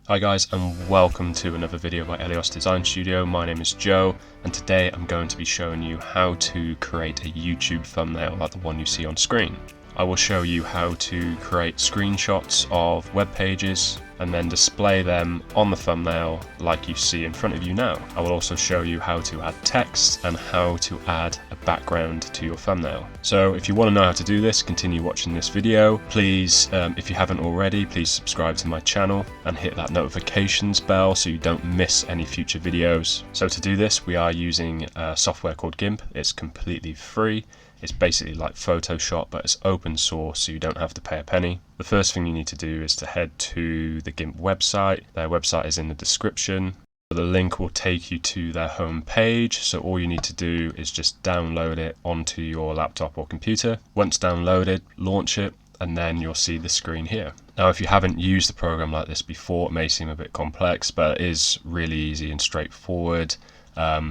Hi guys, and welcome to another video by Elios Design Studio. My name is Joe, and today I'm going to be showing you how to create a YouTube thumbnail like the one you see on screen. I will show you how to create screenshots of web pages and then display them on the thumbnail like you see in front of you now. I will also show you how to add text and how to add a background to your thumbnail. So if you want to know how to do this, continue watching this video. Please, if you haven't already, please subscribe to my channel and hit that notifications bell so you don't miss any future videos. So to do this, we are using a software called GIMP. It's completely free. It's basically like Photoshop, but it's open source, so you don't have to pay a penny. The first thing you need to do is to head to the GIMP website. Their website is in the description. The link will take you to their home page, so all you need to do is just download it onto your laptop or computer. Once downloaded, launch it, and then you'll see the screen here. Now, if you haven't used a program like this before, it may seem a bit complex, but it is really easy and straightforward.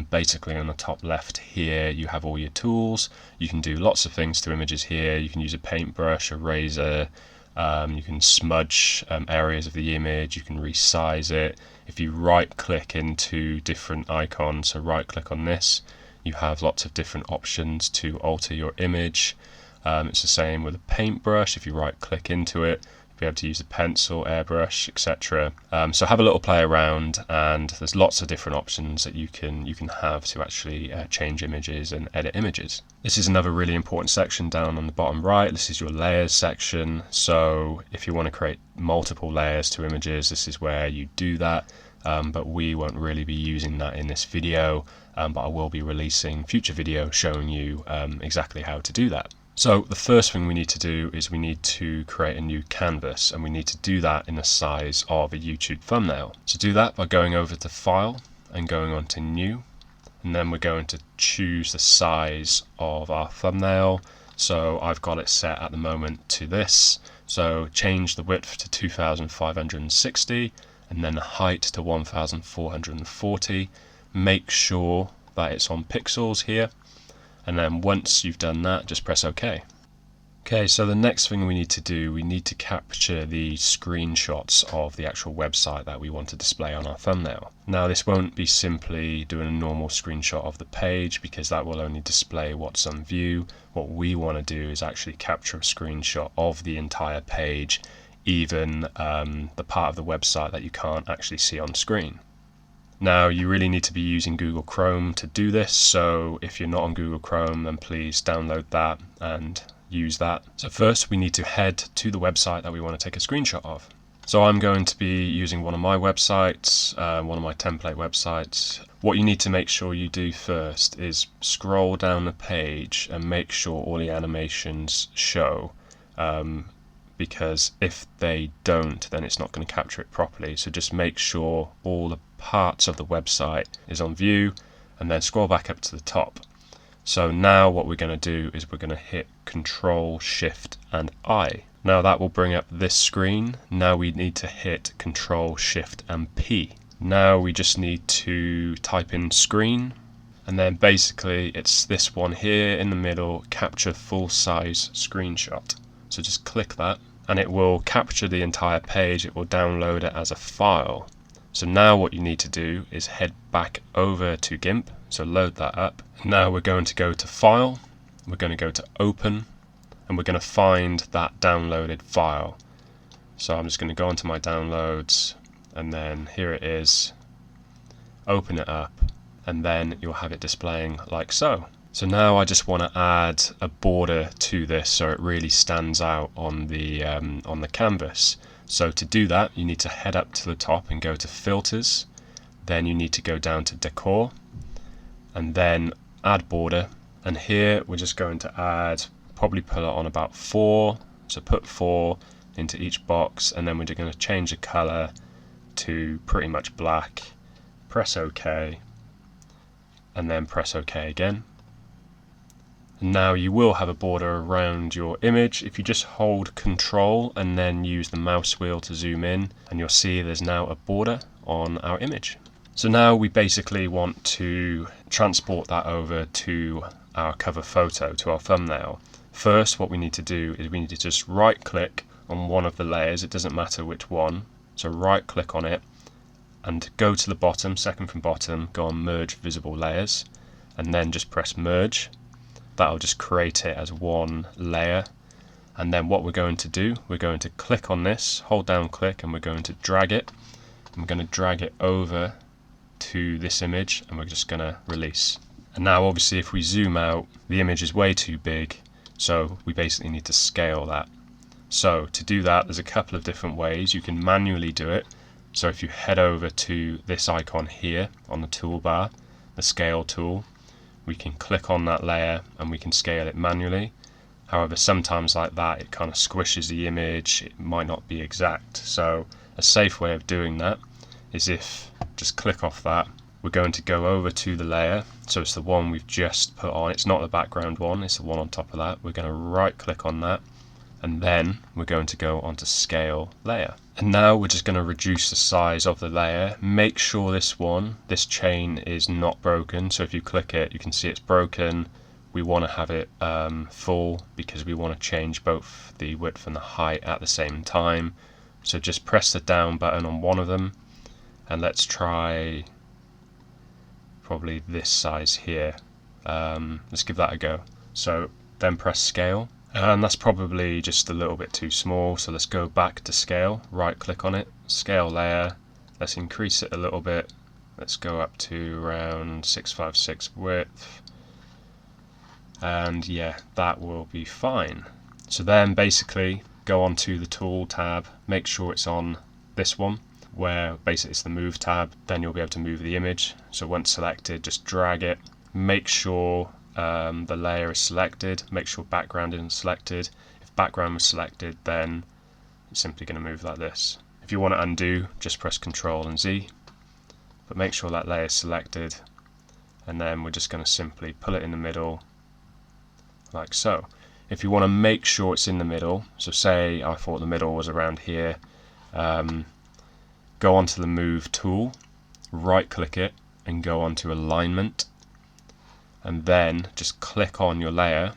Basically on the top left here you have all your tools. You can do lots of things to images here. You can use a paintbrush, a razor, you can smudge areas of the image, you can resize it. If you right click into different icons, so right click on this, you have lots of different options to alter your image. It's the same with a paintbrush. If you right click into it, be able to use a pencil, airbrush, etc. So have a little play around, and there's lots of different options that you can have to actually change images and edit images. This is another really important section down on the bottom right. This is your layers section. So if you want to create multiple layers to images, this is where you do that. But we won't really be using that in this video, but I will be releasing future videos showing you exactly how to do that. So the first thing we need to do is we need to create a new canvas, and we need to do that in the size of a YouTube thumbnail. So do that by going over to File and going on to New, and then we're going to choose the size of our thumbnail. So I've got it set at the moment to this. So change the width to 2560 and then the height to 1440. Make sure that it's on pixels here. And then once you've done that, just press OK. Okay, so the next thing we need to do, we need to capture the screenshots of the actual website that we want to display on our thumbnail. Now, this won't be simply doing a normal screenshot of the page, because that will only display what's on view. What we want to do is actually capture a screenshot of the entire page, even the part of the website that you can't actually see on screen. Now, you really need to be using Google Chrome to do this, so if you're not on Google Chrome, then please download that and use that. So first we need to head to the website that we want to take a screenshot of. So I'm going to be using one of my websites, one of my template websites. What you need to make sure you do first is scroll down the page and make sure all the animations show, because if they don't, then it's not going to capture it properly. So just make sure all the parts of the website is on view, and then scroll back up to the top. So now what we're going to do is we're going to hit Control, Shift and I. Now that will bring up this screen. Now we need to hit Control, Shift and P. Now we just need to type in screen, and then basically it's this one here in the middle, capture full size screenshot. So just click that and it will capture the entire page. It will download it as a file. So now what you need to do is head back over to GIMP, so load that up. Now we're going to go to File, we're going to go to Open, and we're going to find that downloaded file. So I'm just going to go onto my downloads, and then here it is, open it up, and then you'll have it displaying like so. So now I just want to add a border to this so it really stands out on the canvas. So to do that, you need to head up to the top and go to Filters. Then you need to go down to Decor and then Add Border. And here we're just going to add, probably put it on about 4. So put 4 into each box, and then we're going to change the color to pretty much black. Press OK, and then press OK again. And now you will have a border around your image. If you just hold Control and then use the mouse wheel to zoom in, and you'll see there's now a border on our image. So now we basically want to transport that over to our cover photo, to our thumbnail. First, what we need to do is we need to just right click on one of the layers, it doesn't matter which one, So right click on it and go to the bottom, second from bottom, go on merge visible layers, and then just press merge. That'll just create it as one layer. And then what we're going to do, we're going to click on this, hold down click, and we're going to drag it. I'm going to drag it over to this image, and we're just going to release. And now obviously if we zoom out, the image is way too big, so we basically need to scale that. So to do that, there's a couple of different ways. You can manually do it. So if you head over to this icon here on the toolbar, the scale tool, we can click on that layer and we can scale it manually. However, sometimes like that it kind of squishes the image, it might not be exact. So a safe way of doing that is if just click off that, we're going to go over to the layer, so it's the one we've just put on, it's not the background one, it's the one on top of that. We're going to right click on that, and then we're going to go onto scale layer. And now we're just going to reduce the size of the layer. Make sure this chain is not broken. So if you click it, you can see it's broken. We want to have it full because we want to change both the width and the height at the same time. So just press the down button on one of them, and let's try probably this size here. Let's give that a go. So then press scale. And that's probably just a little bit too small, so let's go back to scale, right click on it, scale layer, let's increase it a little bit, let's go up to around 656 width, and yeah, that will be fine. So then basically go on to the tool tab, make sure it's on this one, where basically it's the move tab, then you'll be able to move the image. So once selected, just drag it, make sure the layer is selected, make sure background isn't selected. If background was selected, then it's simply going to move like this. If you want to undo, just press Ctrl and Z, but make sure that layer is selected, and then we're just going to simply pull it in the middle like so. If you want to make sure it's in the middle, so say I thought the middle was around here, go onto the move tool, right click it and go onto alignment, and then just click on your layer,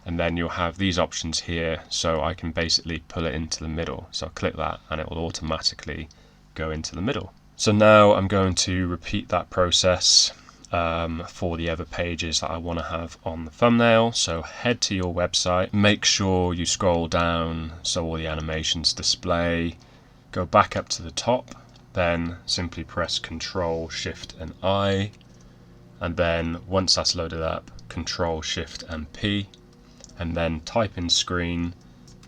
and then you'll have these options here, so I can basically pull it into the middle. So I'll click that and it will automatically go into the middle. So now I'm going to repeat that process for the other pages that I want to have on the thumbnail. So head to your website, make sure you scroll down so all the animations display, go back up to the top, then simply press Ctrl, Shift and I, and then once that's loaded up, Ctrl, Shift and P, and then type in screen,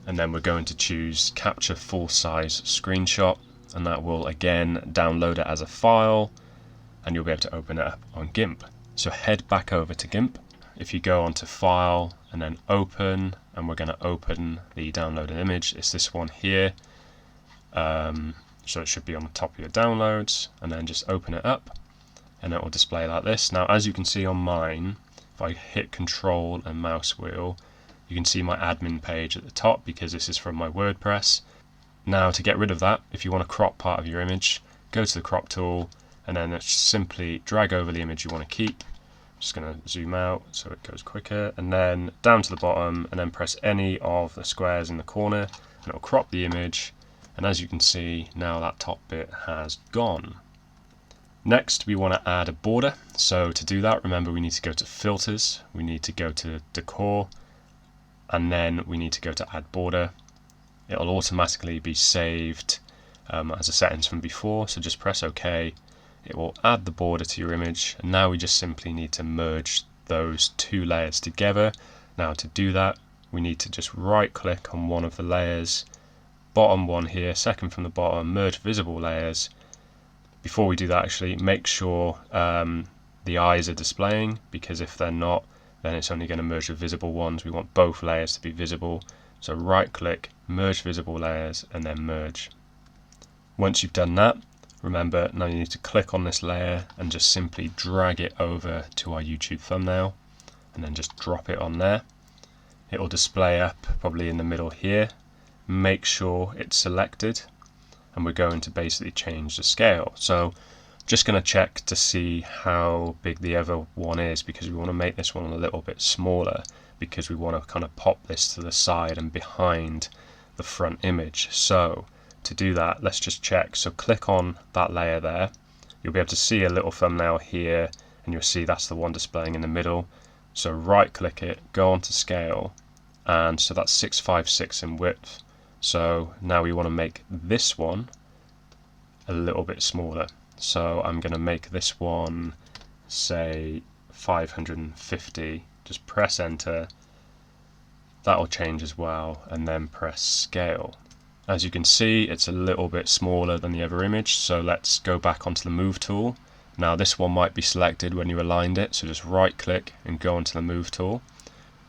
and then we're going to choose capture full size screenshot, and that will again download it as a file, and you'll be able to open it up on GIMP. So head back over to GIMP. If you go onto file and then open, and we're going to open the downloaded image, it's this one here, so it should be on the top of your downloads, and then just open it up and it will display like this. Now as you can see on mine, if I hit Control and mouse wheel, you can see my admin page at the top because this is from my WordPress. Now to get rid of that, if you want to crop part of your image, go to the crop tool, and then it's simply drag over the image you want to keep. I'm just going to zoom out so it goes quicker, and then down to the bottom, and then press any of the squares in the corner, and it will crop the image. And as you can see, now that top bit has gone. Next we want to add a border, so to do that, remember we need to go to filters, we need to go to decor, and then we need to go to add border. It will automatically be saved as a settings from before, so just press OK. It will add the border to your image, and now we just simply need to merge those two layers together. Now to do that, we need to just right click on one of the layers, bottom one here, second from the bottom, merge visible layers. Before we do that, actually make sure the eyes are displaying, because if they're not, then it's only going to merge the visible ones. We want both layers to be visible, so right click, merge visible layers, and then merge. Once you've done that, remember now you need to click on this layer and just simply drag it over to our YouTube thumbnail, and then just drop it on there. It will display up probably in the middle here. Make sure it's selected, and we're going to basically change the scale. So just going to check to see how big the other one is, because we want to make this one a little bit smaller, because we want to kind of pop this to the side and behind the front image. So to do that, let's just check. So click on that layer there. You'll be able to see a little thumbnail here, and you'll see that's the one displaying in the middle. So right click it, go on to scale, and so that's 656 in width. So now we want to make this one a little bit smaller. So I'm going to make this one, say, 550. Just press enter. That'll change as well, and then press scale. As you can see, it's a little bit smaller than the other image, so let's go back onto the move tool. Now this one might be selected when you aligned it, so just right click and go onto the move tool.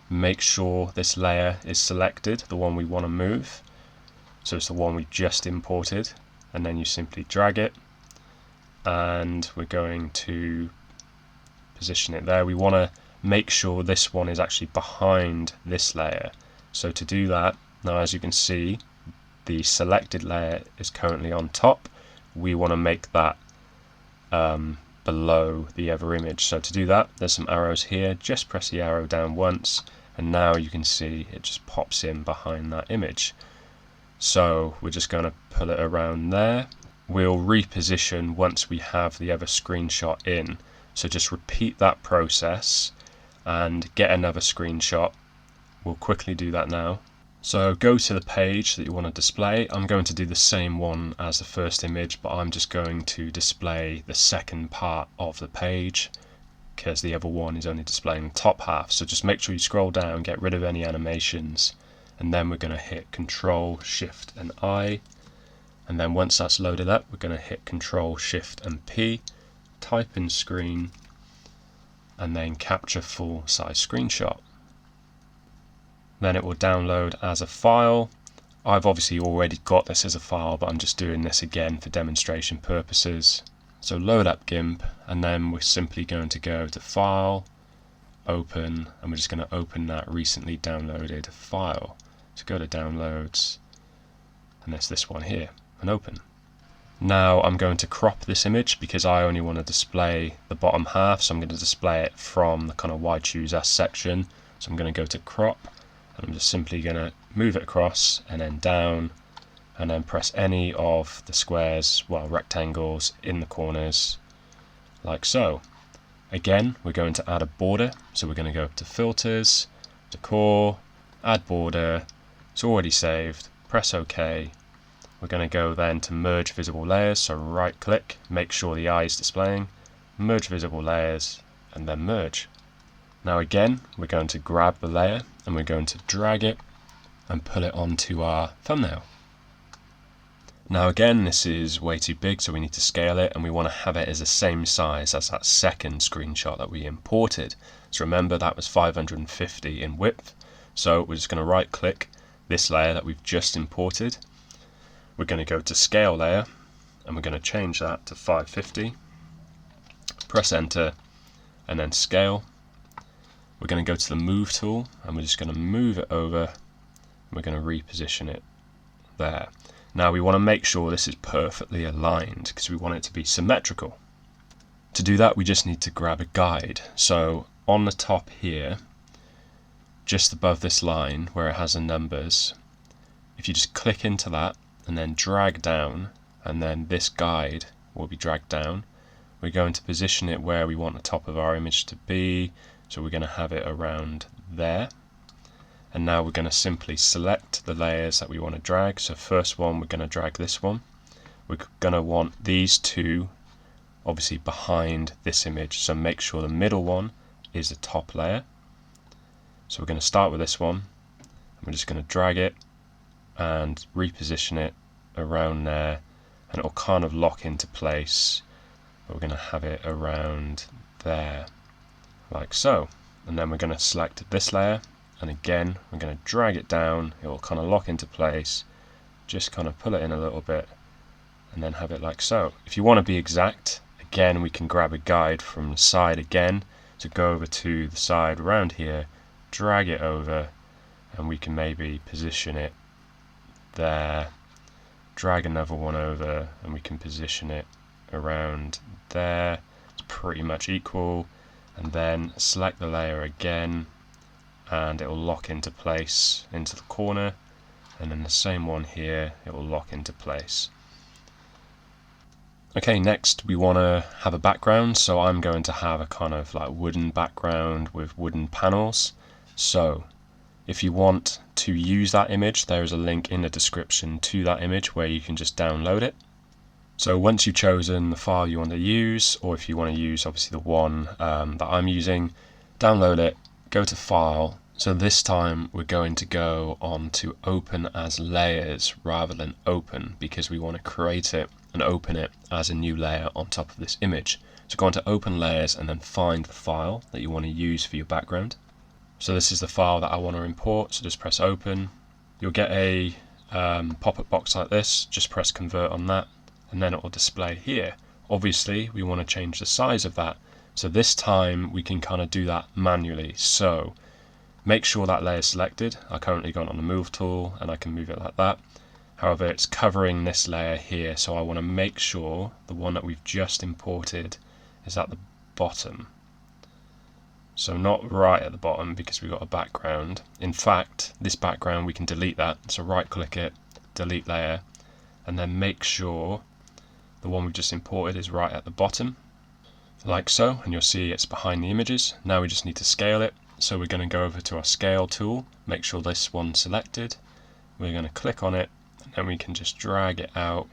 Make sure this layer is selected, the one we want to move. So it's the one we just imported, and then you simply drag it, and we're going to position it there. We want to make sure this one is actually behind this layer. So to do that, now as you can see, the selected layer is currently on top. We want to make that below the other image. So to do that, there's some arrows here. Just press the arrow down once, and now you can see it just pops in behind that image. So we're just going to pull it around there. We'll reposition once we have the other screenshot in. So just repeat that process and get another screenshot. We'll quickly do that now. So go to the page that you want to display. I'm going to do the same one as the first image, but I'm just going to display the second part of the page because the other one is only displaying the top half. So just make sure you scroll down, get rid of any animations, and then we're going to hit Control, Shift and I. And then once that's loaded up, we're going to hit Control, Shift and P, type in screen, and then capture full size screenshot. Then it will download as a file. I've obviously already got this as a file, but I'm just doing this again for demonstration purposes. So load up GIMP, and then we're simply going to go to File, Open, and we're just going to open that recently downloaded file. So go to Downloads, and there's this one here, and open. Now I'm going to crop this image because I only want to display the bottom half, so I'm going to display it from the kind of Y choose S section. So I'm going to go to crop, and I'm just simply going to move it across and then down, and then press any of the squares, well, rectangles in the corners, like so. Again, we're going to add a border, so we're going to go up to Filters, Decor, Add Border. It's already saved. Press OK. We're going to go then to Merge Visible Layers, so right click, make sure the eye is displaying, Merge Visible Layers, and then Merge. Now again, we're going to grab the layer and we're going to drag it and pull it onto our thumbnail. Now again, this is way too big, so we need to scale it, and we want to have it as the same size as that second screenshot that we imported. So remember, that was 550 in width. So we're just going to right click this layer that we've just imported. We're going to go to Scale Layer, and we're going to change that to 550. Press Enter, and then Scale. We're going to go to the Move tool, and we're just going to move it over, and we're going to reposition it there. Now we want to make sure this is perfectly aligned because we want it to be symmetrical. To do that, we just need to grab a guide. So on the top here, just above this line where it has the numbers, if you just click into that and then drag down, and then this guide will be dragged down, we're going to position it where we want the top of our image to be. So we're going to have it around there. And now we're going to simply select the layers that we want to drag. So first one, we're going to drag this one. We're going to want these two obviously behind this image. So make sure the middle one is the top layer. So we're going to start with this one. We're just going to drag it and reposition it around there. And it will kind of lock into place. But we're going to have it around there, like so. And then we're going to select this layer. And again, we're going to drag it down. It will kind of lock into place. Just kind of pull it in a little bit and then have it like so. If you want to be exact, again, we can grab a guide from the side again. So go over to the side around here, drag it over, and we can maybe position it there. Drag another one over and we can position it around there. It's pretty much equal. And then select the layer again, and it will lock into place into the corner, and then the same one here, it will lock into place. Okay, next we want to have a background, so I'm going to have a kind of like wooden background with wooden panels. So if you want to use that image, there is a link in the description to that image where you can just download it. So once you've chosen the file you want to use, or if you want to use obviously the one that I'm using, download it, go to File. So this time we're going to go on to Open as Layers rather than Open, because we want to create it and open it as a new layer on top of this image. So go on to Open Layers and then find the file that you want to use for your background. So this is the file that I want to import, so just press Open. You'll get a pop-up box like this, just press Convert on that, and then it will display here. Obviously we want to change the size of that, so this time we can kind of do that manually. So make sure that layer is selected. I currently got it on the move tool and I can move it like that. However, it's covering this layer here, so I want to make sure the one that we've just imported is at the bottom. So not right at the bottom, because we've got a background. In fact, this background we can delete that, so right click it, delete layer, and then make sure the one we've just imported is right at the bottom, like so, and you'll see it's behind the images. Now we just need to scale it, so we're going to go over to our scale tool, make sure this one's selected, we're going to click on it, and then we can just drag it out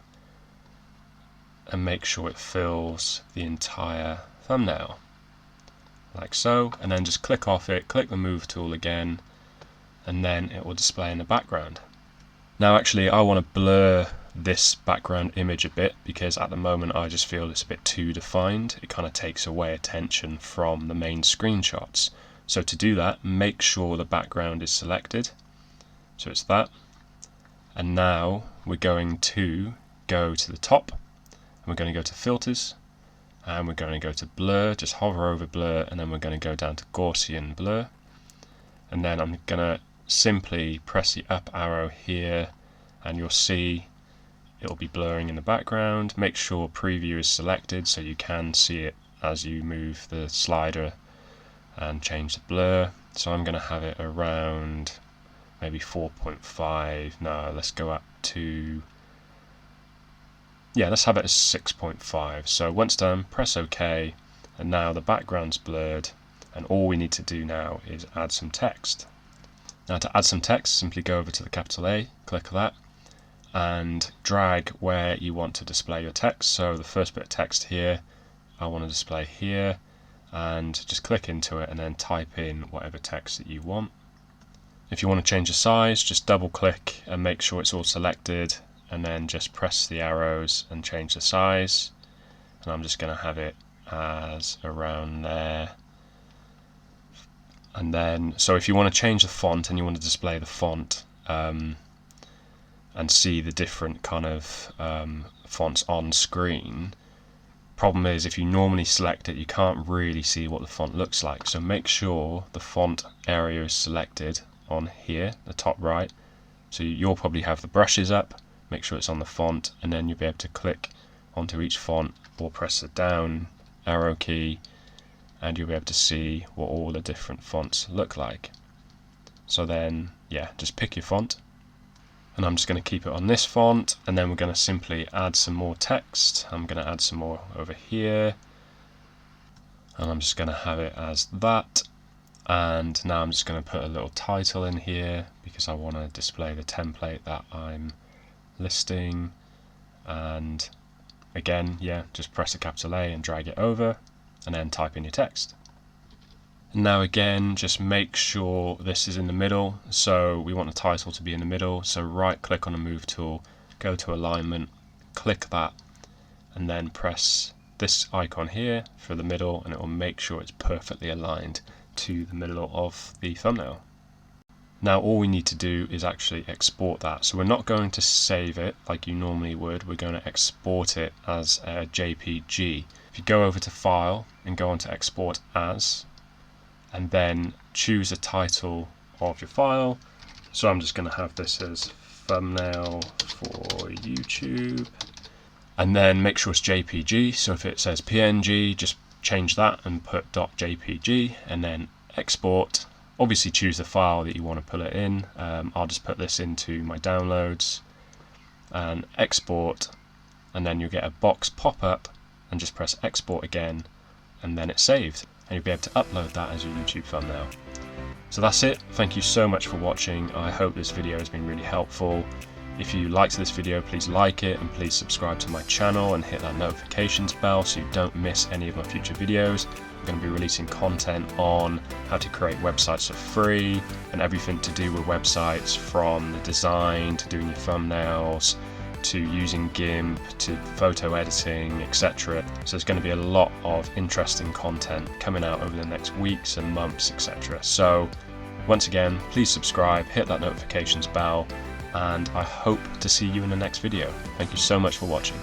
and make sure it fills the entire thumbnail, like so, and then just click off it, click the move tool again, and then it will display in the background. Now actually I want to blur this background image a bit, because at the moment I just feel it's a bit too defined. It kind of takes away attention from the main screenshots. So to do that, make sure the background is selected, so it's that, and now we're going to go to the top and we're going to go to filters and we're going to go to blur, just hover over blur, and then we're going to go down to Gaussian blur, and then I'm going to simply press the up arrow here and you'll see it'll be blurring in the background. Make sure preview is selected so you can see it as you move the slider and change the blur. So I'm going to have it around maybe 4.5. No, let's go up to, yeah, let's have it as 6.5. So once done, press OK, and now the background's blurred, and all we need to do now is add some text. Now to add some text, simply go over to the capital A, click that, and drag where you want to display your text. So the first bit of text here, I want to display here, and just click into it and then type in whatever text that you want. If you want to change the size, just double click and make sure it's all selected, and then just press the arrows and change the size, and I'm just going to have it as around there. And then, so if you want to change the font and you want to display the font and see the different kind of fonts on screen, problem is if you normally select it you can't really see what the font looks like. So make sure the font area is selected on here, the top right. So you'll probably have the brushes up, make sure it's on the font, and then you'll be able to click onto each font or press the down arrow key, and you'll be able to see what all the different fonts look like. So then, yeah, just pick your font, and I'm just going to keep it on this font, and then we're going to simply add some more text. I'm going to add some more over here, and I'm just going to have it as that. And now I'm just going to put a little title in here because I want to display the template that I'm listing. And again, yeah, just press a capital A and drag it over, and then type in your text. And now again, just make sure this is in the middle. So we want the title to be in the middle. So right click on the move tool, go to alignment, click that, and then press this icon here for the middle, and it will make sure it's perfectly aligned to the middle of the thumbnail. Now all we need to do is actually export that. So we're not going to save it like you normally would, we're going to export it as a JPG. If you go over to File and go on to Export As, and then choose a title of your file. So I'm just going to have this as thumbnail for YouTube, and then make sure it's JPG. So if it says PNG, just change that and put .jpg, and then export, Obviously choose the file that you want to put it in. I'll just put this into my downloads and export, and then you'll get a box pop up and just press export again, and then it's saved and you'll be able to upload that as your YouTube thumbnail. So that's it. Thank you so much for watching. I hope this video has been really helpful. If you liked this video, please like it and please subscribe to my channel and hit that notifications bell so you don't miss any of my future videos. I'm going to be releasing content on how to create websites for free and everything to do with websites, from the design to doing your thumbnails to using GIMP to photo editing, etc. So there's going to be a lot of interesting content coming out over the next weeks and months, etc. So once again, please subscribe, hit that notifications bell, and I hope to see you in the next video. Thank you so much for watching.